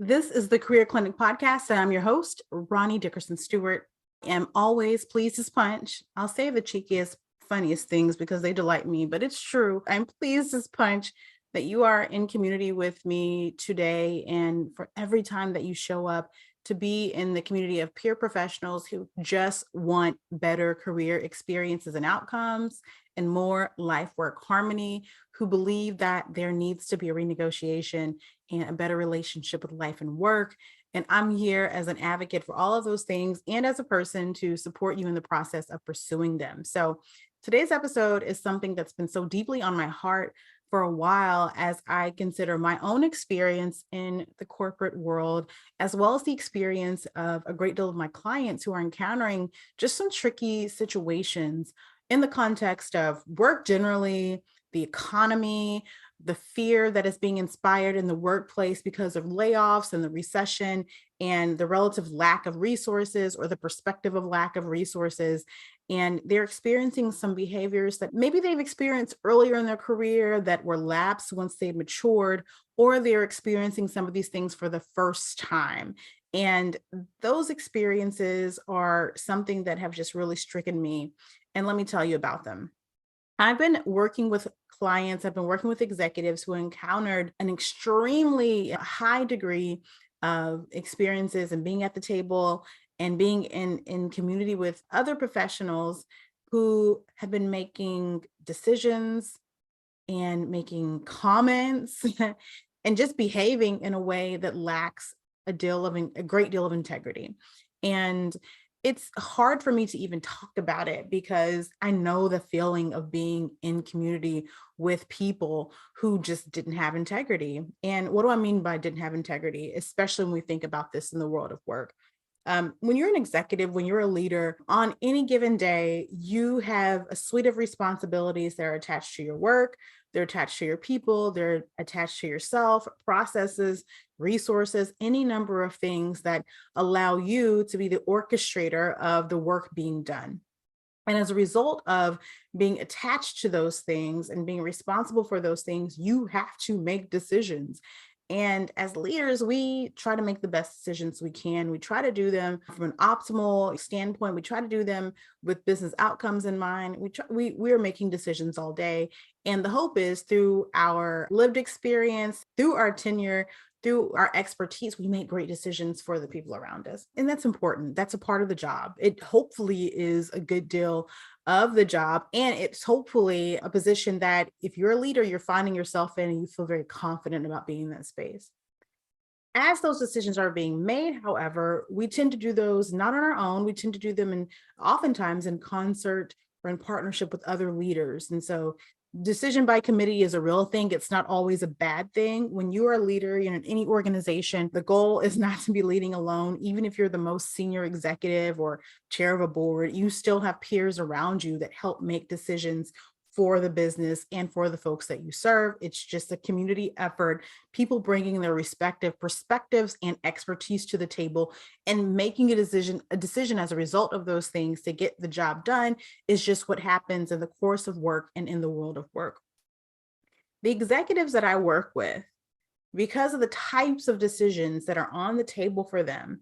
This is the Career Clinic Podcast, and I'm your host, Ronnie Dickerson Stewart. I'm always pleased as punch. I'll say the cheekiest, funniest things because they delight me, but it's true. I'm pleased as punch that you are in community with me today and for every time that you show up to be in the community of peer professionals who just want better career experiences and outcomes and more life work harmony, who believe that there needs to be a renegotiation and a better relationship with life and work. And I'm here as an advocate for all of those things and as a person to support you in the process of pursuing them. So today's episode is something that's been so deeply on my heart for a while as I consider my own experience in the corporate world, as well as the experience of a great deal of my clients who are encountering just some tricky situations in the context of work generally, the economy, the fear that is being inspired in the workplace because of layoffs and the recession and the relative lack of resources or the perspective of lack of resources. And they're experiencing some behaviors that maybe they've experienced earlier in their career that were lapsed once they matured, or they're experiencing some of these things for the first time. And those experiences are something that have just really stricken me. And let me tell you about them. I've been working with clients, I've been working with executives who encountered an extremely high degree of experiences and being at the table and being in community with other professionals who have been making decisions and making comments and just behaving in a way that lacks a great deal of integrity. And it's hard for me to even talk about it because I know the feeling of being in community with people who just didn't have integrity. And what do I mean by didn't have integrity, especially when we think about this in the world of work? When you're an executive, when you're a leader, on any given day, you have a suite of responsibilities that are attached to your work, they're attached to your people, they're attached to yourself, processes, resources, any number of things that allow you to be the orchestrator of the work being done. And as a result of being attached to those things and being responsible for those things, you have to make decisions. And as leaders, we try to make the best decisions we can. We try to do them from an optimal standpoint. We try to do them with business outcomes in mind. We're making decisions all day. And the hope is through our lived experience, through our tenure, through our expertise, we make great decisions for the people around us. And that's important. That's a part of the job. It hopefully is a good deal of the job. And it's hopefully a position that if you're a leader, you're finding yourself in and you feel very confident about being in that space. As those decisions are being made, however, we tend to do those not on our own. We tend to do them oftentimes in concert or in partnership with other leaders. And so decision by committee is a real thing. It's not always a bad thing. When you are a leader, in any organization, the goal is not to be leading alone. Even if you're the most senior executive or chair of a board, you still have peers around you that help make decisions for the business and for the folks that you serve. It's just a community effort, people bringing their respective perspectives and expertise to the table and making a decision as a result of those things to get the job done is just what happens in the course of work and in the world of work. The executives that I work with, because of the types of decisions that are on the table for them,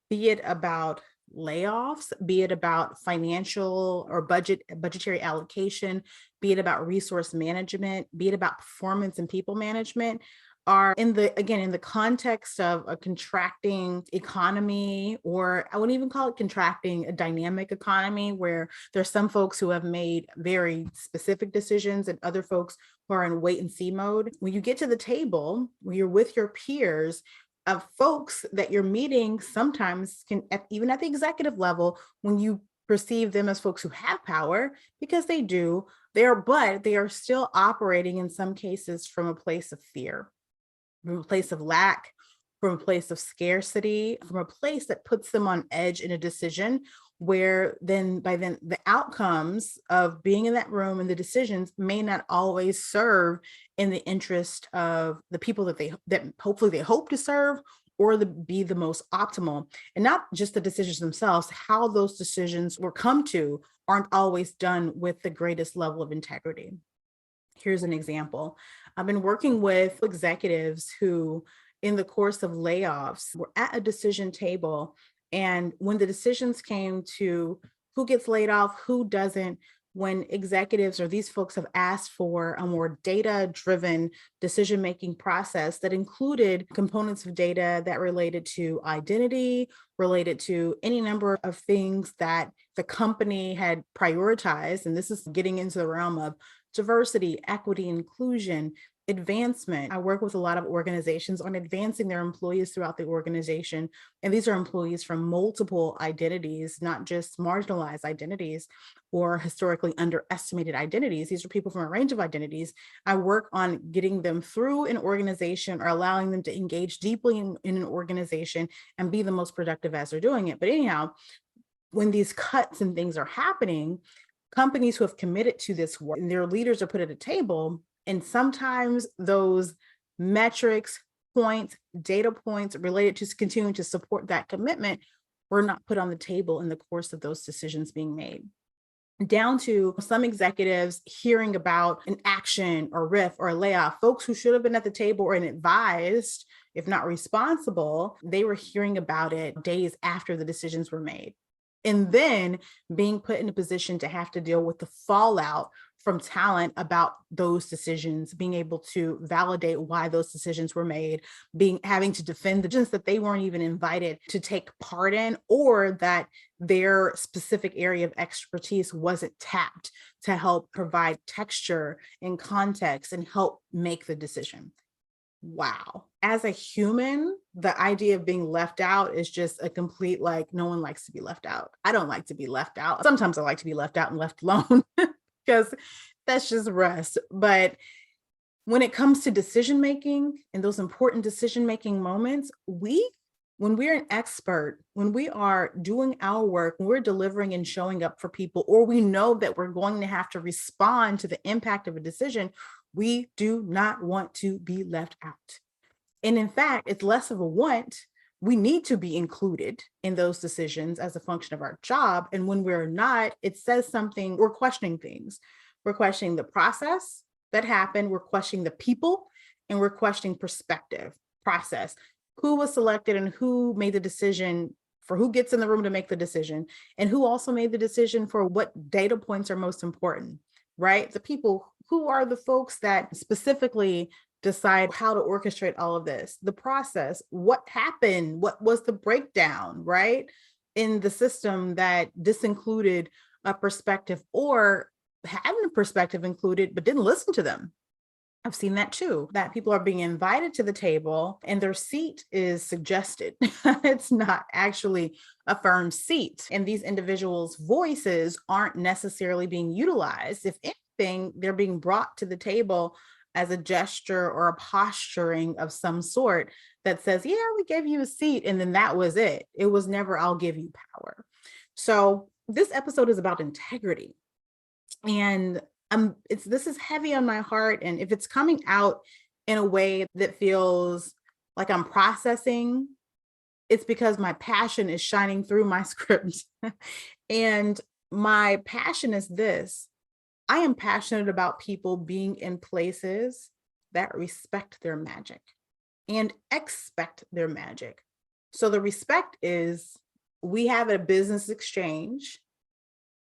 be it about layoffs, be it about financial or budgetary allocation, be it about resource management, be it about performance and people management, are in the context of a contracting economy, or I wouldn't even call it contracting, a dynamic economy where there's some folks who have made very specific decisions and other folks who are in wait and see mode. When you get to the table, when you're with your peers, of folks that you're meeting sometimes even at the executive level, when you perceive them as folks who have power, because they do, but they are still operating in some cases from a place of fear, from a place of lack, from a place of scarcity, from a place that puts them on edge in a decision where by then the outcomes of being in that room and the decisions may not always serve in the interest of the people that hopefully they hope to serve or be the most optimal. And not just the decisions themselves, how those decisions were come to aren't always done with the greatest level of integrity. Here's an example. I've been working with executives who in the course of layoffs were at a decision table. And when the decisions came to who gets laid off, who doesn't, when executives or these folks have asked for a more data-driven decision-making process that included components of data that related to identity, related to any number of things that the company had prioritized, and this is getting into the realm of diversity, equity, inclusion, advancement. I work with a lot of organizations on advancing their employees throughout the organization. And these are employees from multiple identities, not just marginalized identities or historically underestimated identities. These are people from a range of identities. I work on getting them through an organization or allowing them to engage deeply in an organization and be the most productive as they're doing it. But anyhow, when these cuts and things are happening, companies who have committed to this work and their leaders are put at a table, and sometimes those metrics, points, data points related to continuing to support that commitment were not put on the table in the course of those decisions being made. Down to some executives hearing about an action or RIF or a layoff, folks who should have been at the table and advised, if not responsible, they were hearing about it days after the decisions were made. And then being put in a position to have to deal with the fallout from talent about those decisions, being able to validate why those decisions were made, having to defend the decisions that they weren't even invited to take part in, or that their specific area of expertise wasn't tapped to help provide texture and context and help make the decision. Wow. As a human, the idea of being left out is just a complete, like, no one likes to be left out. I don't like to be left out. Sometimes I like to be left out and left alone because that's just rest. But when it comes to decision making and those important decision making moments, when we're an expert, when we are doing our work, when we're delivering and showing up for people, or we know that we're going to have to respond to the impact of a decision, we do not want to be left out. And in fact, it's less of a want. We need to be included in those decisions as a function of our job. And when we're not, it says something, we're questioning things. We're questioning the process that happened, we're questioning the people, and we're questioning perspective, process. Who was selected and who made the decision for who gets in the room to make the decision, and who also made the decision for what data points are most important, right? The people, who are the folks that specifically decide how to orchestrate all of this, the process, what happened, what was the breakdown, right? In the system that disincluded a perspective or having a perspective included, but didn't listen to them. I've seen that too, that people are being invited to the table and their seat is suggested. It's not actually a firm seat. And these individuals' voices aren't necessarily being utilized. If anything, they're being brought to the table as a gesture or a posturing of some sort that says, yeah, we gave you a seat. And then that was it. It was never, I'll give you power. So this episode is about integrity. And this is heavy on my heart. And if it's coming out in a way that feels like I'm processing, it's because my passion is shining through my script. And my passion is this: I am passionate about people being in places that respect their magic and expect their magic. So the respect is, we have a business exchange,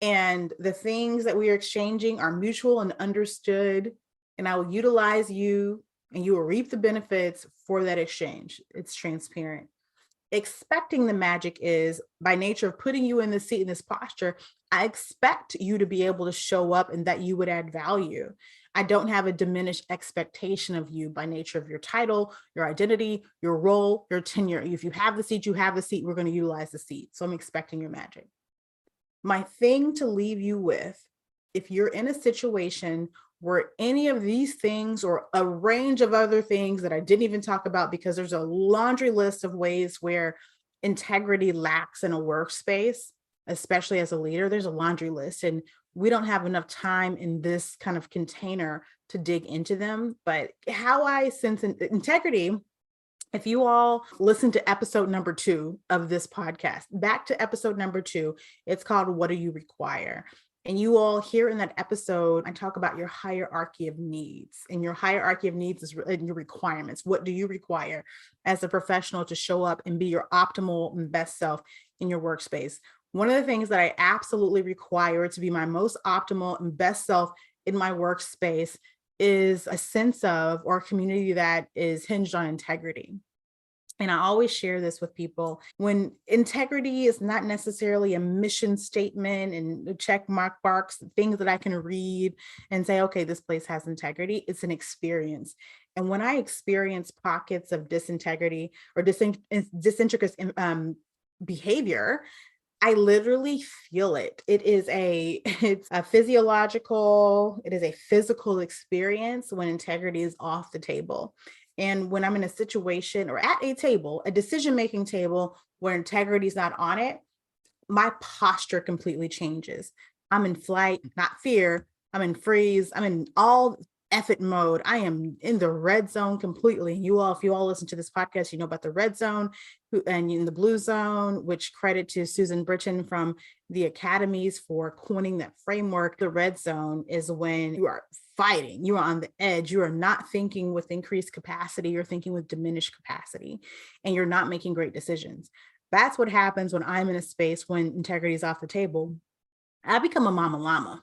and the things that we are exchanging are mutual and understood, and I will utilize you and you will reap the benefits for that exchange. It's transparent. Expecting the magic is, by nature of putting you in this seat, in this posture, I expect you to be able to show up and that you would add value. I don't have a diminished expectation of you by nature of your title, your identity, your role, your tenure. If you have the seat, you have the seat. We're going to utilize the seat. So I'm expecting your magic. My thing to leave you with, if you're in a situation where any of these things or a range of other things that I didn't even talk about, because there's a laundry list of ways where integrity lacks in a workspace, especially as a leader, there's a laundry list, and we don't have enough time in this kind of container to dig into them. But how I sense integrity, if you all listen to episode number 2 of this podcast, back to episode number 2, it's called What Do You Require? And you all here in that episode, I talk about your hierarchy of needs, and your hierarchy of needs is your requirements. What do you require as a professional to show up and be your optimal and best self in your workspace? One of the things that I absolutely require to be my most optimal and best self in my workspace is a sense of, or a community that is hinged on integrity. And I always share this with people, when integrity is not necessarily a mission statement and check mark marks, things that I can read and say, okay, this place has integrity. It's an experience. And when I experience pockets of disintegrity or disintegrous behavior, I literally feel it. It's a physiological, it is a physical experience when integrity is off the table. And when I'm in a situation or at a table, a decision-making table where integrity is not on it, my posture completely changes. I'm in flight, not fear. I'm in freeze. I'm in all effort mode. I am in the red zone completely. If you all listen to this podcast, you know about the red zone and in the blue zone, which credit to Susan Britton from the academies for coining that framework. The red zone is when you are fighting, you are on the edge, you are not thinking with increased capacity, you're thinking with diminished capacity, and you're not making great decisions. That's what happens when I'm in a space when integrity is off the table. I become a mama llama.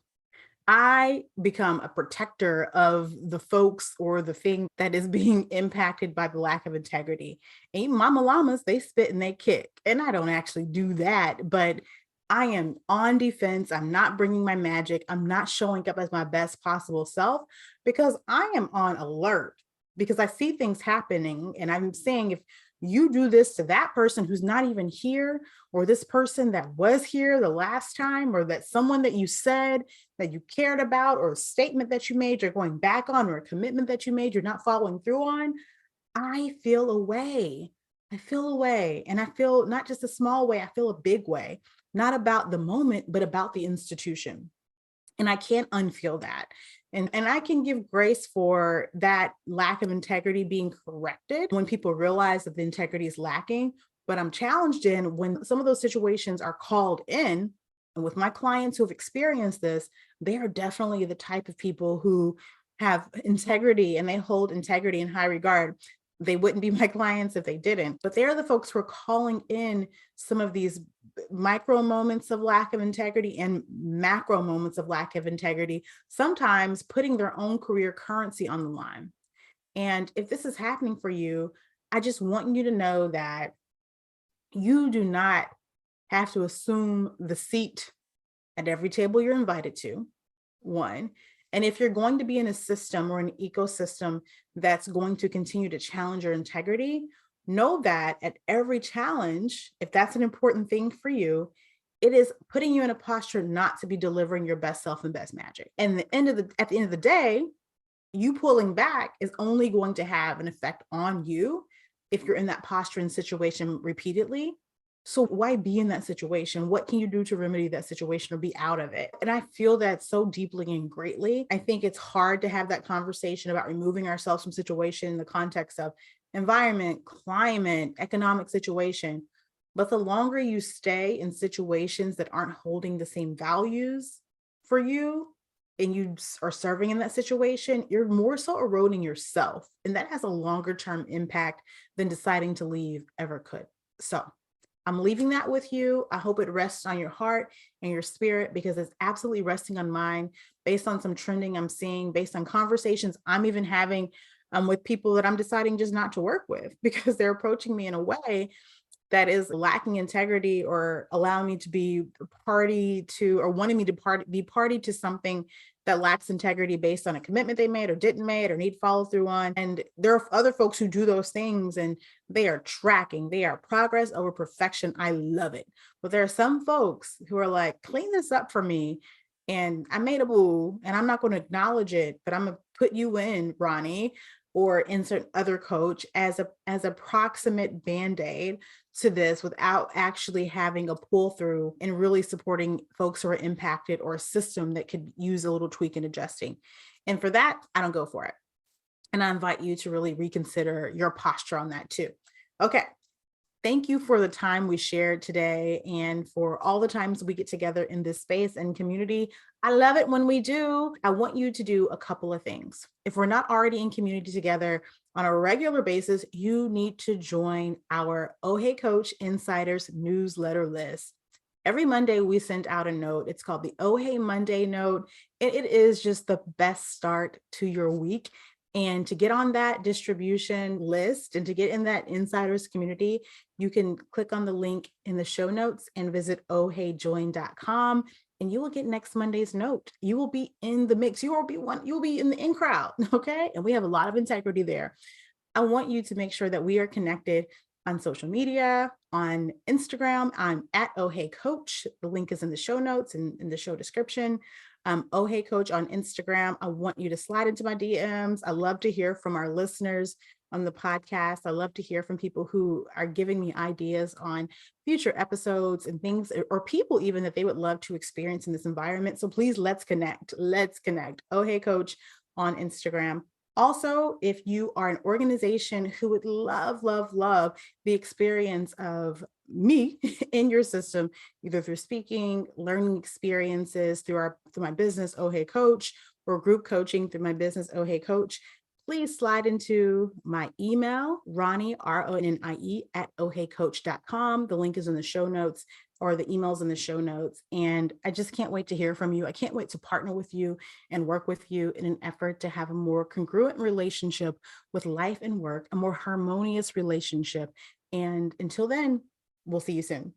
I become a protector of the folks or the thing that is being impacted by the lack of integrity. And even mama llamas, they spit and they kick. And I don't actually do that, but I am on defense. I'm not bringing my magic. I'm not showing up as my best possible self because I am on alert, because I see things happening. And I'm saying, if you do this to that person who's not even here, or this person that was here the last time, or that someone that you said that you cared about, or a statement that you made, you're going back on, or a commitment that you made, you're not following through on, I feel a way. I feel a way. And I feel not just a small way, I feel a big way, not about the moment, but about the institution. And I can't unfeel that. And I can give grace for that lack of integrity being corrected when people realize that the integrity is lacking. But I'm challenged in when some of those situations are called in. And with my clients who have experienced this, they are definitely the type of people who have integrity and they hold integrity in high regard. They wouldn't be my clients if they didn't, but they're the folks who are calling in some of these micro moments of lack of integrity and macro moments of lack of integrity, sometimes putting their own career currency on the line. And if this is happening for you, I just want you to know that you do not have to assume the seat at every table you're invited to, one. And if you're going to be in a system or an ecosystem that's going to continue to challenge your integrity, know that at every challenge, if that's an important thing for you, it is putting you in a posture not to be delivering your best self and best magic. And at the end of the day, you pulling back is only going to have an effect on you if you're in that posture and situation repeatedly. So why be in that situation? What can you do to remedy that situation or be out of it? And I feel that so deeply and greatly. I think it's hard to have that conversation about removing ourselves from situation in the context of environment, climate, economic situation. But the longer you stay in situations that aren't holding the same values for you, and you are serving in that situation, you're more so eroding yourself. And that has a longer term impact than deciding to leave ever could. So I'm leaving that with you. I hope it rests on your heart and your spirit, because it's absolutely resting on mine based on some trending I'm seeing, based on conversations I'm even having with people that I'm deciding just not to work with because they're approaching me in a way that is lacking integrity or allowing me to be party to, or wanting me to be party to something that lacks integrity based on a commitment they made or didn't make or need follow through on. And there are other folks who do those things and they are tracking, they are progress over perfection. I love it. But there are some folks who are like, clean this up for me. And I made a boo and I'm not going to acknowledge it, but I'm going to put you in, Ronnie, or insert other coach as a proximate band-aid to this without actually having a pull through and really supporting folks who are impacted, or a system that could use a little tweak and adjusting. And for that, I don't go for it. And I invite you to really reconsider your posture on that too. Okay. Thank you for the time we shared today and for all the times we get together in this space and community. I love it when we do. I want you to do a couple of things. If we're not already in community together on a regular basis, you need to join our Oh Hey Coach Insiders newsletter list. Every Monday, we send out a note. It's called the Oh Hey Monday note. It is just the best start to your week. And to get on that distribution list and to get in that insiders community, you can click on the link in the show notes and visit ohheyjoin.com, and you will get next Monday's note. You will be in the mix. You'll be in the in crowd. Okay. And we have a lot of integrity there. I want you to make sure that we are connected on social media, on Instagram. I'm at Oh Hey Coach. The link is in the show notes and in the show description. Oh Hey Coach on Instagram. I want you to slide into my DMs. I love to hear from our listeners on the podcast. I love to hear from people who are giving me ideas on future episodes and things, or people even that they would love to experience in this environment. So please, let's connect. Let's connect. Oh Hey Coach on Instagram. Also, if you are an organization who would love the experience of me in your system, either through speaking, learning experiences through my business, Oh Hey Coach, or group coaching through my business, Oh Hey Coach, please slide into my email, Ronnie, RONNIE, at ohheycoach.com. The link is in the show notes, or the emails in the show notes. And I just can't wait to hear from you. I can't wait to partner with you and work with you in an effort to have a more congruent relationship with life and work, a more harmonious relationship. And until then, we'll see you soon.